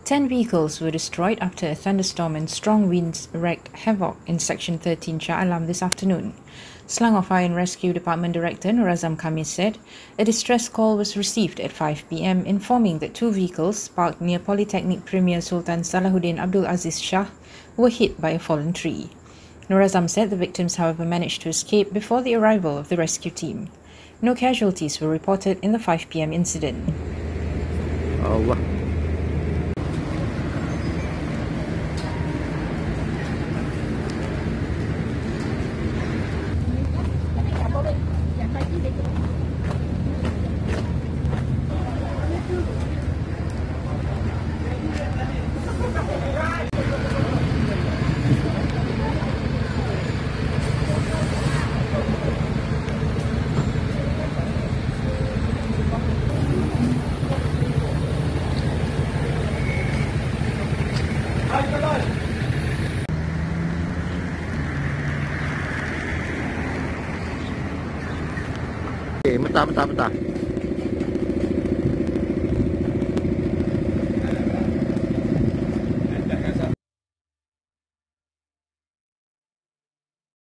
10 vehicles were destroyed after a thunderstorm and strong winds wreaked havoc in Section 13 Shah Alam this afternoon. Selangor Fire and Rescue Department Director Norazam Khamis said a distress call was received at 5 p.m. informing that 2 vehicles parked near Polytechnic Premier Sultan Salahuddin Abdul Aziz Shah were hit by a fallen tree. Norazam said the victims, however, managed to escape before the arrival of the rescue team. No casualties were reported in the 5 p.m. incident. Allah. Okay, mentah.